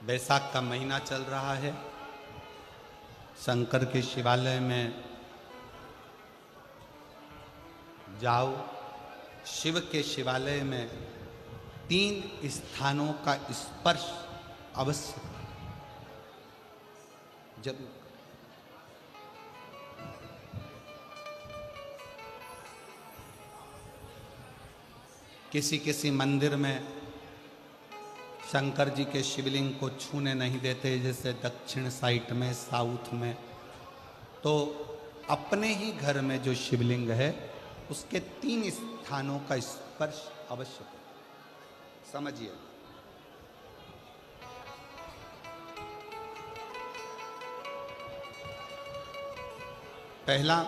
बैसाख का महीना चल रहा है। शंकर के शिवालय में जाओ। शिव के शिवालय में 3 स्थानों का स्पर्श अवश्य जब किसी मंदिर में शंकर जी के शिवलिंग को छूने नहीं देते, जैसे दक्षिण साइड में, साउथ में, तो अपने ही घर में जो शिवलिंग है उसके 3 स्थानों का स्पर्श अवश्य करें। समझिए, पहला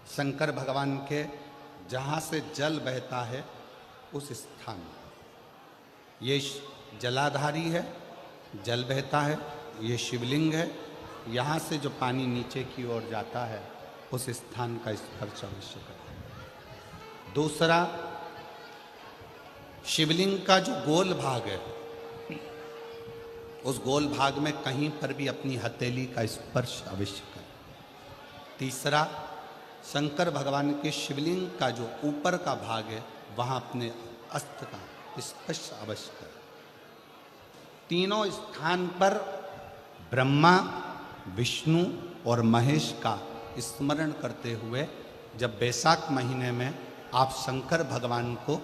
शंकर भगवान के जहाँ से जल बहता है उस स्थान, ये जलाधारी है, जल बहता है, ये शिवलिंग है, यहाँ से जो पानी नीचे की ओर जाता है उस स्थान का स्पर्श अवश्य करें। दूसरा, शिवलिंग का जो गोल भाग है उस गोल भाग में कहीं पर भी अपनी हथेली का स्पर्श अवश्य करें। तीसरा, शंकर भगवान के शिवलिंग का जो ऊपर का भाग है वहाँ अपने अस्त्र का स्पर्श अवश्य करें। तीनों स्थान पर ब्रह्मा, विष्णु और महेश का स्मरण करते हुए जब बैसाख महीने में आप शंकर भगवान को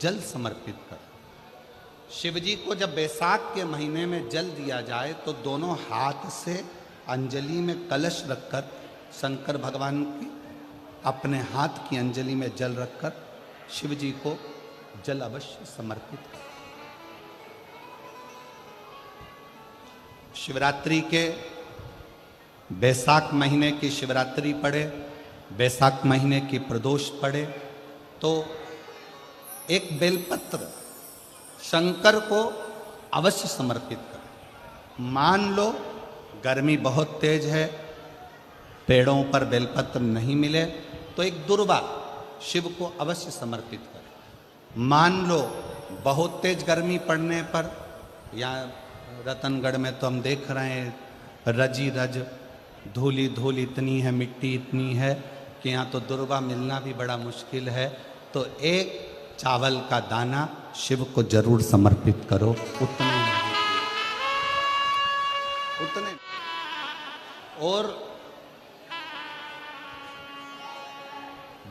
जल समर्पित करें। शिव जी को जब बैसाख के महीने में जल दिया जाए तो दोनों हाथ से अंजलि में कलश रखकर शंकर भगवान की अपने हाथ की अंजलि में जल रखकर शिव जी को जल अवश्य समर्पित करें। शिवरात्रि के बैसाख महीने की शिवरात्रि पड़े, बैसाख महीने की प्रदोष पड़े तो एक बेलपत्र शंकर को अवश्य समर्पित करें। मान लो गर्मी बहुत तेज है, पेड़ों पर बेलपत्र नहीं मिले तो एक दुर्वा शिव को अवश्य समर्पित करें। मान लो बहुत तेज गर्मी पड़ने पर, यहाँ रतनगढ़ में तो हम देख रहे हैं रजी रज धूली धूल इतनी है, मिट्टी इतनी है कि यहाँ तो दुर्वा मिलना भी बड़ा मुश्किल है, तो एक चावल का दाना शिव को जरूर समर्पित करो। उतने और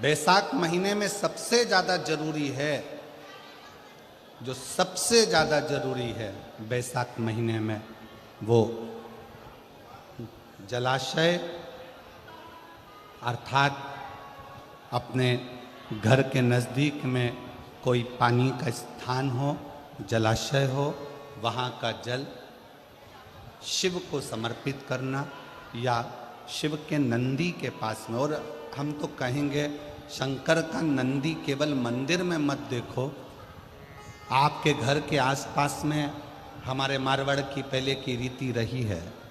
बैसाख महीने में सबसे ज़्यादा जरूरी है, जो सबसे ज़्यादा जरूरी है बैसाख महीने में, वो जलाशय अर्थात अपने घर के नज़दीक में कोई पानी का स्थान हो, जलाशय हो, वहाँ का जल शिव को समर्पित करना, या शिव के नंदी के पास में। और हम तो कहेंगे शंकर का नंदी केवल मंदिर में मत देखो, आपके घर के आसपास में हमारे मारवाड़ की पहले की रीति रही है।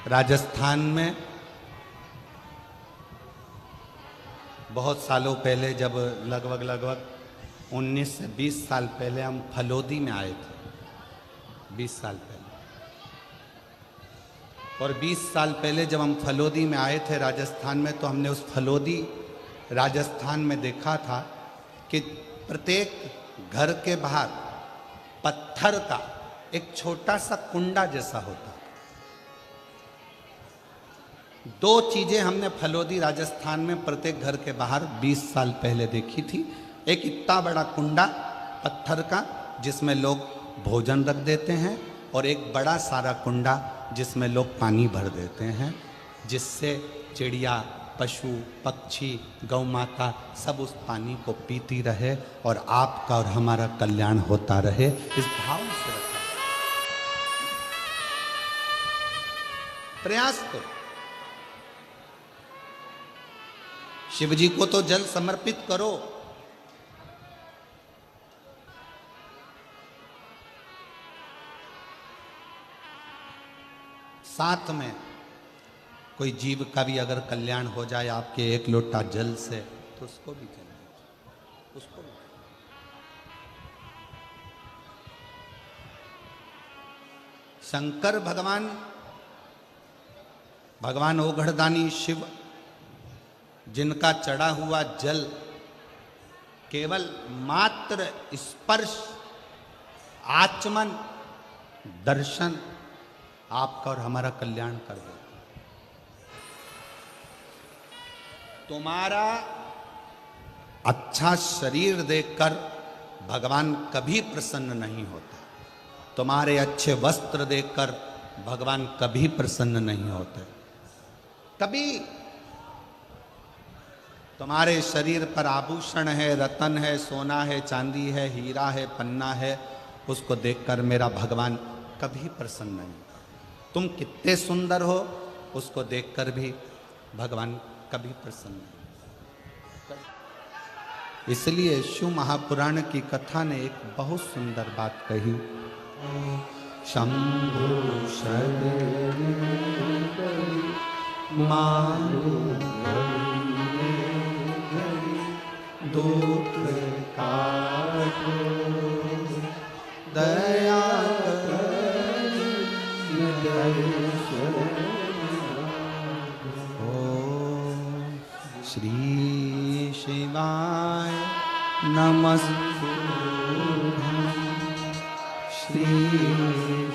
राजस्थान में बहुत सालों पहले, जब लगभग 19 से 20 साल पहले हम फलोदी में आए थे, 20 साल पहले, और 20 साल पहले जब हम फलोदी में आए थे राजस्थान में, तो हमने उस फलोदी राजस्थान में देखा था कि प्रत्येक घर के बाहर पत्थर का एक छोटा सा कुंडा जैसा होता। 2 चीजें हमने फलोदी राजस्थान में प्रत्येक घर के बाहर 20 साल पहले देखी थी। एक इतना बड़ा कुंडा पत्थर का जिसमें लोग भोजन रख देते हैं, और एक बड़ा सारा कुंडा जिसमें लोग पानी भर देते हैं, जिससे चिड़िया, पशु, पक्षी, गौ माता सब उस पानी को पीती रहे और आपका और हमारा कल्याण होता रहे, इस भाव से रखा। प्रयास करो। शिव जी को तो जल समर्पित करो, साथ में कोई जीव का भी अगर कल्याण हो जाए आपके एक लोटा जल से, तो उसको भी जल, उसको भी। शंकर भगवान, भगवान ओघड़दानी शिव, जिनका चढ़ा हुआ जल केवल मात्र स्पर्श, आचमन, दर्शन आपका और हमारा कल्याण कर देता। तुम्हारा अच्छा शरीर देखकर भगवान कभी प्रसन्न नहीं होता, तुम्हारे अच्छे वस्त्र देखकर भगवान कभी प्रसन्न नहीं होते। कभी तुम्हारे शरीर पर आभूषण है, रतन है, सोना है, चांदी है, हीरा है, पन्ना है, उसको देखकर मेरा भगवान कभी प्रसन्न नहीं होता। तुम कितने सुंदर हो, उसको देखकर भी भगवान कभी प्रसन्न नहीं। इसलिए शिव महापुराण की कथा ने एक बहुत सुंदर बात कही, शंभु दुख काटो दया श्री शिवाय नमस्तुभ्यं, श्री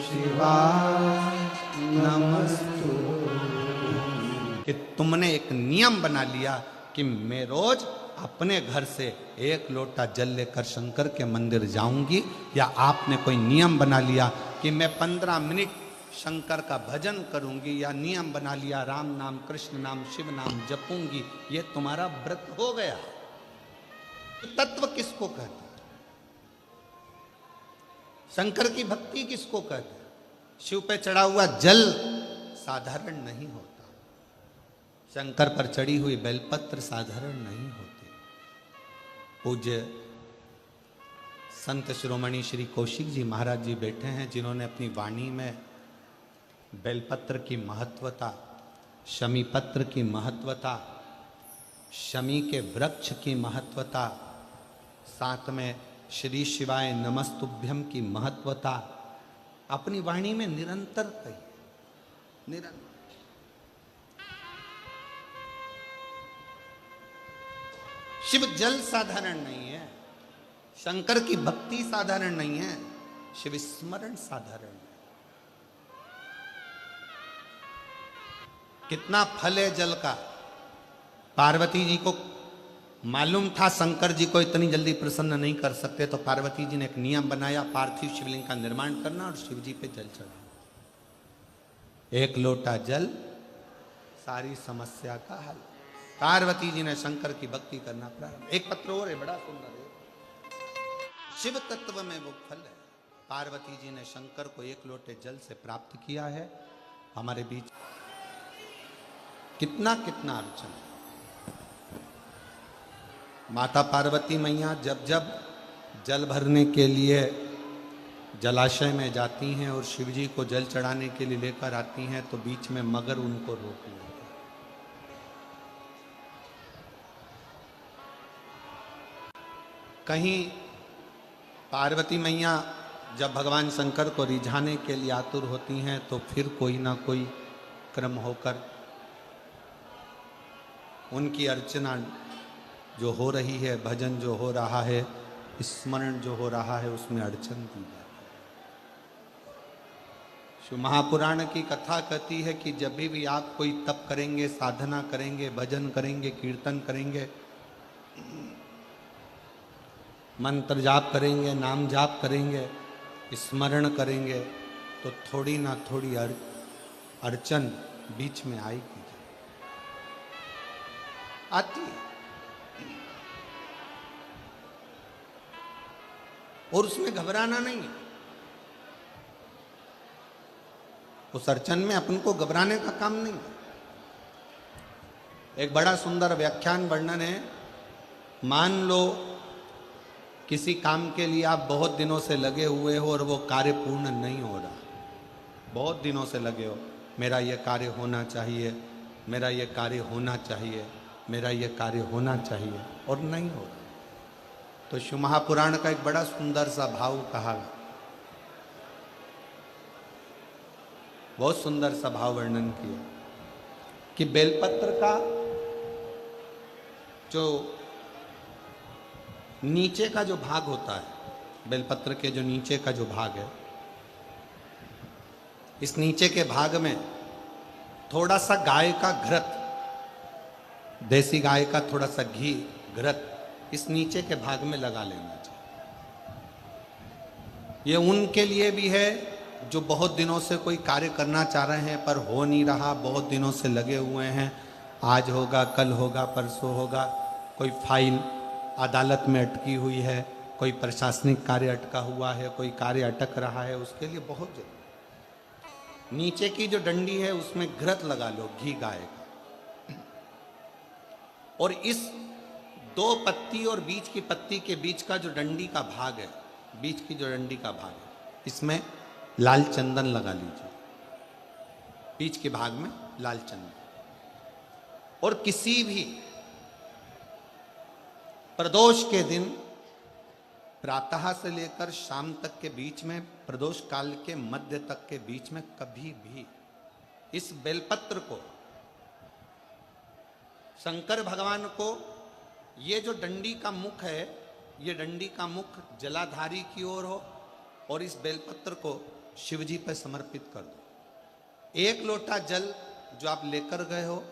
शिवाय नमस्तुभ्यं। कि तुमने एक नियम बना लिया कि मैं रोज अपने घर से एक लोटा जल लेकर शंकर के मंदिर जाऊंगी, या आपने कोई नियम बना लिया कि मैं 15 मिनट शंकर का भजन करूंगी, या नियम बना लिया राम नाम, कृष्ण नाम, शिव नाम जपूंगी, ये तुम्हारा व्रत हो गया। तत्व किसको कहते हैं? शंकर की भक्ति किसको कहते हैं? शिव पे चढ़ा हुआ जल साधारण नहीं होता, शंकर पर चढ़ी हुई बेलपत्र साधारण नहीं होती। पूज्य संत शिरोमणि श्री कौशिक जी महाराज जी बैठे हैं, जिन्होंने अपनी वाणी में बेलपत्र की महत्वता, शमी पत्र की महत्वता, शमी के वृक्ष की महत्वता, साथ में श्री शिवाय नमस्तुभ्यम की महत्वता अपनी वाणी में निरंतर कही। निरंतर शिव जल साधारण नहीं है, शंकर की भक्ति साधारण नहीं है, शिव स्मरण साधारण है। कितना फल है जल का। पार्वती जी को मालूम था शंकर जी को इतनी जल्दी प्रसन्न नहीं कर सकते, तो पार्वती जी ने एक नियम बनाया, पार्थिव शिवलिंग का निर्माण करना और शिव जी पे जल चढ़ाना। एक लोटा जल सारी समस्या का हल। पार्वती जी ने शंकर की भक्ति करना प्रारंभ। एक पत्र और है, बड़ा सुंदर है, शिव तत्व में वो फल है। पार्वती जी ने शंकर को एक लोटे जल से प्राप्त किया है। हमारे बीच कितना कितना अर्चन। माता पार्वती मैया जब जब जल भरने के लिए जलाशय में जाती हैं और शिव जी को जल चढ़ाने के लिए लेकर आती हैं, तो बीच में मगर उनको रोक लेते। कहीं पार्वती मैया जब भगवान शंकर को रिझाने के लिए आतुर होती हैं, तो फिर कोई ना कोई क्रम होकर उनकी अर्चना जो हो रही है, भजन जो हो रहा है, स्मरण जो हो रहा है, उसमें अड़चन दी जाती है। शिव महापुराण की कथा कहती है कि जब भी आप कोई तप करेंगे, साधना करेंगे, भजन करेंगे, कीर्तन करेंगे, मंत्र जाप करेंगे, नाम जाप करेंगे, स्मरण करेंगे, तो थोड़ी ना थोड़ी अड़चन बीच में आएगी, आती है। और उसमें घबराना नहीं है। उस अड़चन में अपन को घबराने का काम नहीं है। एक बड़ा सुंदर व्याख्यान वर्णन है। मान लो किसी काम के लिए आप बहुत दिनों से लगे हुए हो और वो कार्य पूर्ण नहीं हो रहा, बहुत दिनों से लगे हो, मेरा ये कार्य होना चाहिए, मेरा ये कार्य होना चाहिए, मेरा ये कार्य होना चाहिए, और नहीं हो रहा। तो शिव महापुराण का एक बड़ा सुंदर सा भाव कहा, बहुत सुंदर सा भाव वर्णन किया कि बेलपत्र का जो नीचे का जो भाग होता है, बेलपत्र के जो नीचे का जो भाग है, इस नीचे के भाग में थोड़ा सा गाय का घृत, देसी गाय का थोड़ा सा घी घृत इस नीचे के भाग में लगा लेना चाहिए। ये उनके लिए भी है जो बहुत दिनों से कोई कार्य करना चाह रहे हैं पर हो नहीं रहा, बहुत दिनों से लगे हुए हैं, आज होगा कल होगा परसों होगा, कोई फाइल अदालत में अटकी हुई है, कोई प्रशासनिक कार्य अटका हुआ है, कोई कार्य अटक रहा है, उसके लिए बहुत जरूरी। नीचे की जो डंडी है उसमें घृत लगा लो, घी गाय का, और इस 2 पत्ती और बीच की पत्ती के बीच का जो डंडी का भाग है, बीच की जो डंडी का भाग है, इसमें लाल चंदन लगा लीजिए, बीच के भाग में लाल चंदन। और किसी भी प्रदोष के दिन प्रातः से लेकर शाम तक के बीच में, प्रदोष काल के मध्य तक के बीच में कभी भी इस बेलपत्र को शंकर भगवान को, ये जो डंडी का मुख है, ये डंडी का मुख जलाधारी की ओर हो और इस बेलपत्र को शिव जी पर समर्पित कर दो। 1 लोटा जल जो आप लेकर गए हो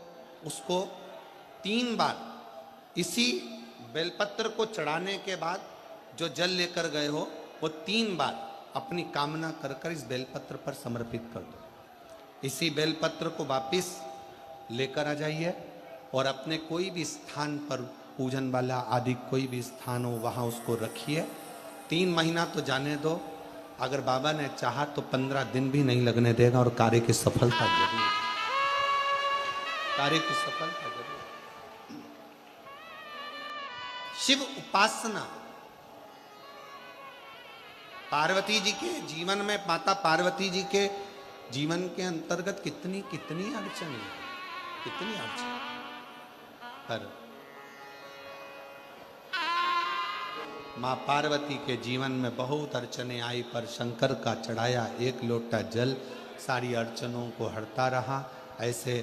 उसको 3 बार इसी बेलपत्र को चढ़ाने के बाद जो जल लेकर गए हो वो 3 बार अपनी कामना कर कर इस बेलपत्र पर समर्पित कर दो। इसी बेलपत्र को वापिस लेकर आ जाइए और अपने कोई भी स्थान पर, पूजन वाला आदि कोई भी स्थान हो वहाँ उसको रखिए। 3 महीना तो जाने दो, अगर बाबा ने चाहा तो 15 दिन भी नहीं लगने देगा और कार्य की सफलता जरूर, कार्य की सफलता जरूर। शिव उपासना, पार्वती जी के जीवन में, माता पार्वती जी के जीवन के अंतर्गत कितनी कितनी अड़चने, कितनी अड़चने, पर माँ पार्वती के जीवन में बहुत अड़चने आई, पर शंकर का चढ़ाया 1 लोटा जल सारी अड़चनों को हरता रहा। ऐसे